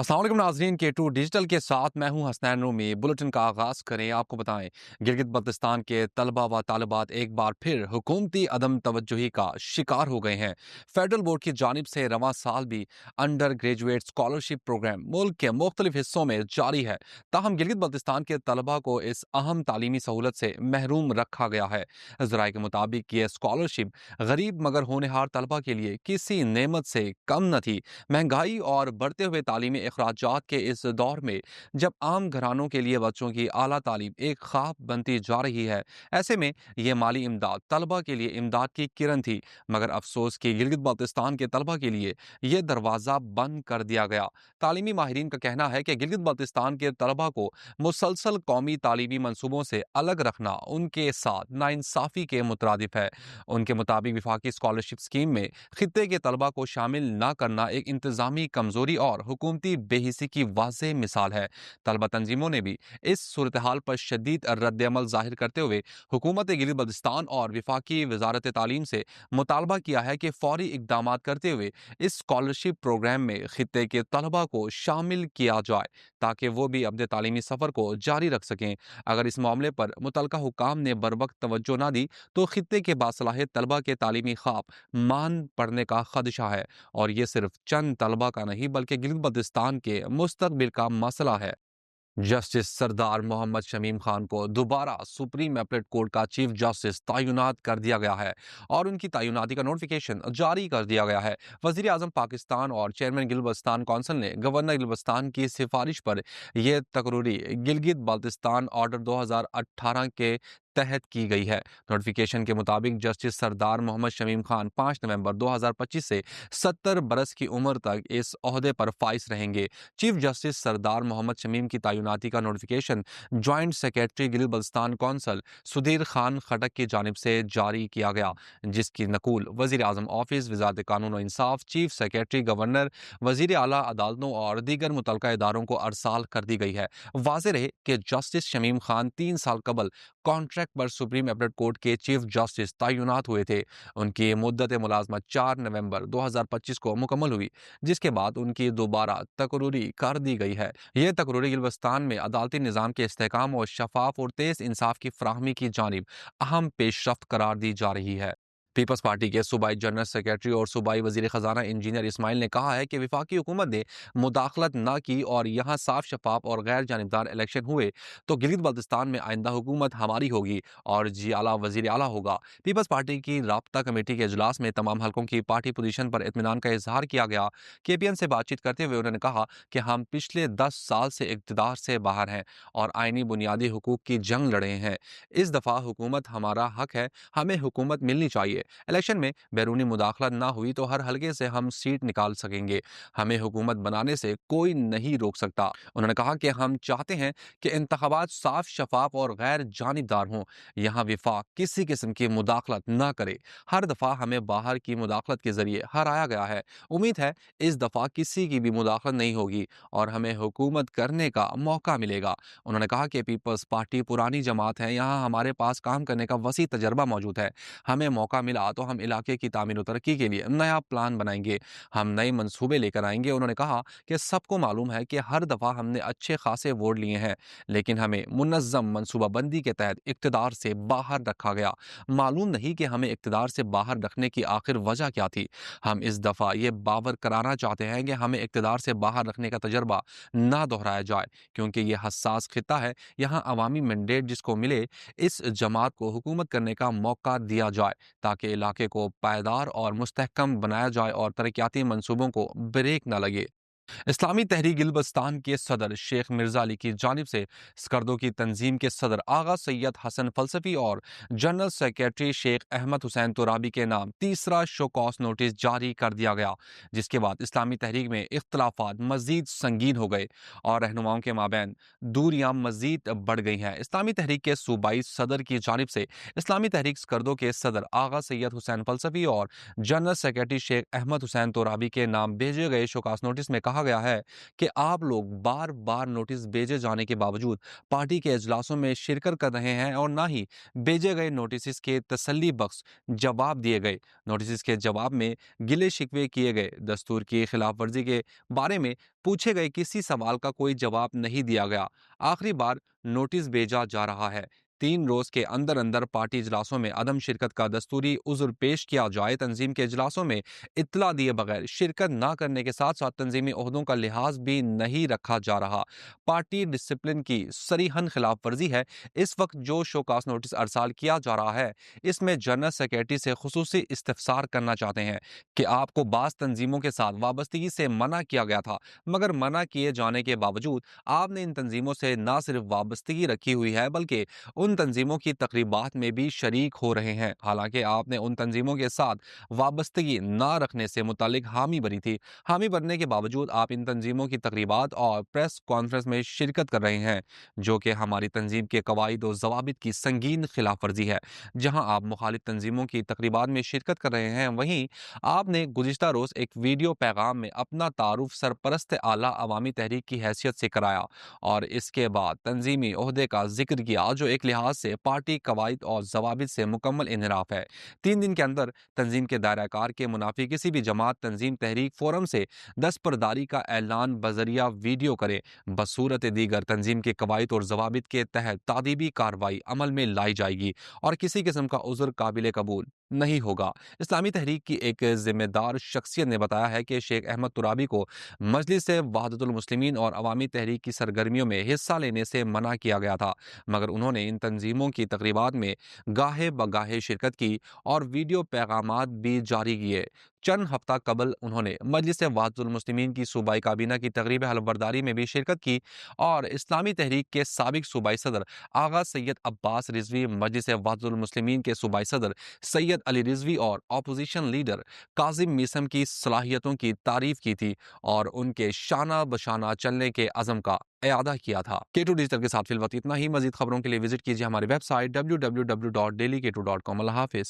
अस्सलाम वालेकुम नाज़रीन, K2 डिजिटल के साथ मैं हूं हसनैन रूमी। बुलेटिन का आगाज़ करें। आपको बताएं, गिलगित बल्तिस्तान के तलबा व तालिबात एक बार फिर हुकूमती अदम तवज्जुही का शिकार हो गए हैं। फेडरल बोर्ड की जानिब से रवां साल भी अंडर ग्रेजुएट स्कॉलरशिप प्रोग्राम मुल्क के मुख्तलिफ हिस्सों में जारी है। ताहम गिलगित बल्तिस्तान के तलबा को इस अहम तालीमी सहूलत से महरूम रखा गया है। ज़राए के मुताबिक ये स्कॉलरशिप गरीब मगर होनहार तलबा के लिए किसी नेमत से कम न थी। महंगाई और बढ़ते हुए तालीमी अखराजात के इस दौर में जब आम घरानों के लिए बच्चों की आला तालीम एक ख्वाब बनती जा रही है, ऐसे में यह माली इमदाद तलबा के लिए इमदाद की किरण थी। मगर अफसोस कि गिलगित बाल्तिस्तान के तलबा के लिए यह दरवाज़ा बंद कर दिया गया। तालीमी माहिरीन का कहना है कि गिलगित बाल्तिस्तान के तलबा को मुसलसल कौमी तालीमी मनसूबों से अलग रखना उनके साथ नाइंसाफ़ी के मुतरादिफ है। उनके मुताबिक विफाकी स्कॉलरशिप स्कीम में खित्ते के तलबा को शामिल न करना एक इंतजामी कमजोरी और हुकूमती बेहिसी की वाज़ेह मिसाल है। तलबा तंजीमों ने भी इस सूरत हाल पर शदीद रद्द अमल जाहिर करते हुए हुकूमत गिलगित बल्तिस्तान और विफाकी वजारत तालीम से मुतालबा किया है कि फौरी इकदाम करते हुए इस स्कॉलरशिप प्रोग्राम में खित्ते के तलबा को शामिल किया जाए ताकि वो भी अपने तालीमी सफ़र को जारी रख सकें। अगर इस मामले पर मुतलका हुकाम ने बर वक्त तवज्जो न दी तो खित्ते के बासलाहियत तलबा के तालीमी ख्वाब मान पड़ने का खदशा है। और ये सिर्फ चंद तलबा का नहीं बल्कि गिलगित बल्तिस्तान के मुस्तकबिल का मसला है। जस्टिस सरदार मोहम्मद शमीम खान को दोबारा सुप्रीम अपीलेट कोर्ट का चीफ जस्टिस तैनात कर दिया गया है और उनकी तैनाती का नोटिफिकेशन जारी कर दिया गया है। वजीर आजम पाकिस्तान और चेयरमैन गिलगित बल्तिस्तान कौंसिल ने गवर्नर गिलगित बल्तिस्तान की सिफारिश पर यह तकरूरी गिलगित बल्तिस्तान ऑर्डर 2018 के तहत की गई है। नोटिफिकेशन के मुताबिक जस्टिस सरदार मोहम्मद शमीम खान 5 नवंबर 2025 से 70 बरस की उम्र तक इस ओहदे पर फाइज रहेंगे। चीफ जस्टिस सरदार मोहम्मद शमीम की तैनाती का notification joint secretary Gilgit Baltistan council Sudhir Khan Khattak की जानिब से जारी किया गया, जिसकी नकूल वजीर आजम ऑफिस, वजारत कानून और इंसाफ, चीफ सेक्रेटरी, गवर्नर, वजीर आला अदालतों और दीगर मुतलका इदारों को अरसाल कर दी गई है। वाज़ेह रहे कि जस्टिस शमीम खान 3 साल कबल कॉन्ट्रैक्ट पर सुप्रीम अपीलेट कोर्ट के चीफ जस्टिस तैनात हुए थे। उनकी मुद्दत मुलाजमत 4 नवंबर 2025 को मुकम्मल हुई, जिसके बाद उनकी दोबारा तकरूरी कर दी गई है। यह तकरूरी गिलगिस्तान में अदालती निज़ाम के इस्तेहकाम और शफाफ और तेज इंसाफ की फराहमी की जानिब अहम पेशरफ्त करार दी जा रही है। पीपल्स पार्टी के सूबाई जनरल सेक्रेटरी और सूबाई वजीर खजाना इंजीनियर इस्माइल ने कहा है कि विफाकी हुकूमत ने मुदाखलत न की और यहाँ साफ शफाफ और गैर जानिबदार इलेक्शन हुए तो गिलगित बल्तिस्तान में आइंदा हुकूमत हमारी होगी और जी आला वजीर आला होगा। पीपल्स पार्टी की राब्ता कमेटी के इजलास में तमाम हलकों की पार्टी पोजीशन पर इत्मीनान का इजहार किया गया। KPN से बातचीत करते हुए उन्होंने कहा कि हम पिछले 10 साल से इक़्तिदार से बाहर हैं और आइनी बुनियादी हुकूक की जंग लड़े हैं। इस दफ़ा हुकूमत हमारा हक है, हमें हुकूमत मिलनी चाहिए। इलेक्शन में बैरूनी मुदाखलत ना हुई तो हर हलके से हम सीट निकाल सकेंगे। हमें हुकूमत बनाने से कोई नहीं रोक सकता। उन्होंने कहा कि हम चाहते हैं कि इंतखाबात साफ, शफाफ और गैर जानिबदार हों। यहाँ विफाक किसी किस्म की मुदाखलत ना करे। हर दफ़ा हमें बाहर की मुदाखलत के जरिए हराया गया है। उम्मीद है इस दफ़ा किसी की भी मुदाखलत नहीं होगी और हमें हुकूमत करने का मौका मिलेगा। उन्होंने कहा कि पीपल्स पार्टी पुरानी जमात है, यहाँ हमारे पास काम करने का वसी तजर्बा मौजूद है। हमें मौका मिला तो हम इलाके की तामीर और तरक्की के लिए नया प्लान बनाएंगे, हम नए मंसूबे लेकर आएंगे। उन्होंने कहा कि सबको मालूम है कि हर दफ़ा हमने अच्छे खासे वोट लिए हैं, लेकिन हमें मुनज़्ज़म मनसूबाबंदी के तहत इक़्तिदार से बाहर रखा गया। मालूम नहीं कि हमें इक़्तिदार से बाहर रखने की आखिर वजह क्या थी। हम इस दफ़ा ये बावर कराना चाहते हैं कि हमें इक़्तिदार से बाहर रखने का तजर्बा ना दोहराया जाए, क्योंकि ये हसास खित्ता है। यहाँ अवामी मैंडेट जिसको मिले, इस जमात को हुकूमत करने का मौका दिया जाए ताकि इलाके को पायदार और मुस्तहकम बनाया जाए और तरक्याती मंसूबों को ब्रेक न लगे। इस्लामी तहरीक गिलबस्तान के सदर शेख मिर्जा अली की जानिब से स्कर्दों की तंजीम के सदर आगा सैयद हसन फलसफी और जनरल सेक्रेटरी शेख अहमद हुसैन तुराबी के नाम तीसरा शोकॉस नोटिस जारी कर दिया गया, जिसके बाद इस्लामी तहरीक में इख्तलाफात मजीद संगीन हो गए और रहनुमाओं के माबैन दूरियां मजीद बढ़ गई हैं। इस्लामी तहरीक के सूबाई सदर की जानिब से इस्लामी तहरीक स्कर्दों के सदर आगा सैयद हुसैन फलसफी और जनरल सेक्रेटरी शेख अहमद हुसैन तुराबी के नाम भेजे गए शोकॉस नोटिस में कहा کہا گیا ہے کہ آپ لوگ بار بار نوٹس بھیجے جانے کے باوجود پارٹی کے اجلاسوں میں شرکت کر رہے ہیں اور نہ ہی بھیجے گئے نوٹسز کے تسلی بخش جواب دیے گئے۔ نوٹسز کے جواب میں گلے شکوے کیے گئے، دستور کی خلاف ورزی کے بارے میں پوچھے گئے کسی سوال کا کوئی جواب نہیں دیا گیا۔ آخری بار نوٹس بھیجا جا رہا ہے 3 روز کے اندر اندر پارٹی اجلاسوں میں عدم شرکت کا دستوری عذر پیش کیا جائے، تنظیم کے اجلاسوں میں اطلاع دیے بغیر شرکت نہ کرنے کے ساتھ ساتھ تنظیمی عہدوں کا لحاظ بھی نہیں رکھا جا رہا۔ پارٹی ڈسپلن کی صریحاً خلاف ورزی ہے۔ اس وقت جو شوکاز نوٹس ارسال کیا جا رہا ہے، اس میں جنرل سیکرٹری سے خصوصی استفسار کرنا چاہتے ہیں کہ آپ کو بعض تنظیموں کے ساتھ وابستگی سے منع کیا گیا تھا، مگر منع کیے جانے کے باوجود آپ نے ان تنظیموں سے نہ صرف وابستگی رکھی ہوئی ہے بلکہ ان تنظیموں کی تقریبات میں بھی شریک ہو رہے ہیں، حالانکہ آپ نے ان تنظیموں کے ساتھ وابستگی نہ رکھنے سے متعلق حامی بھری تھی۔ حامی بھرنے کے باوجود آپ ان تنظیموں کی تقریبات اور پریس کانفرنس میں شرکت کر رہے ہیں، جو کہ ہماری تنظیم کے قواعد و ضوابط کی سنگین خلاف ورزی ہے۔ جہاں آپ مخالف تنظیموں کی تقریبات میں شرکت کر رہے ہیں، وہیں آپ نے گزشتہ روز ایک ویڈیو پیغام میں اپنا تعارف سرپرست اعلیٰ عوامی تحریک کی حیثیت سے کرایا اور اس کے بعد تنظیمی عہدے کا ذکر کیا، جو ایک لحاظ سے پارٹی قواعد اور ضوابط سے مکمل انحراف ہے۔ 3 دن کے اندر تنظیم کے دائرہ کار کے منافی کسی بھی جماعت، تنظیم، تحریک، فورم سے دستبرداری کا اعلان بذریعہ ویڈیو کرے، بصورت دیگر تنظیم کے قواعد اور ضوابط کے تحت تادیبی کارروائی عمل میں لائی جائے گی اور کسی قسم کا عذر قابل قبول نہیں ہوگا۔ اسلامی تحریک کی ایک ذمہ دار شخصیت نے بتایا ہے کہ شیخ احمد ترابی کو مجلس وحدت المسلمین اور عوامی تحریک کی سرگرمیوں میں حصہ لینے سے منع کیا گیا تھا، مگر انہوں نے ان تنظیموں کی تقریبات میں گاہے بگاہے شرکت کی اور ویڈیو پیغامات بھی جاری کیے۔ چند ہفتہ قبل انہوں نے مجلس وحدت المسلمین کی صوبائی کابینہ کی تقریب حلف برداری میں بھی شرکت کی اور اسلامی تحریک کے سابق صوبائی صدر آغا سید عباس رضوی، مجلس وحدت المسلمین کے صوبائی صدر سید علی رضوی اور اپوزیشن لیڈر کاظم میثم کی صلاحیتوں کی تعریف کی تھی اور ان کے شانہ بشانہ چلنے کے عزم کا اعادہ کیا تھا۔ K2 ڈیجیٹل کے ساتھ فی الوقت اتنا ہی۔ مزید خبروں کے لیے وزٹ کیجیے ہماری ویب سائٹ www.dailyk2.com۔ اللہ حافظ۔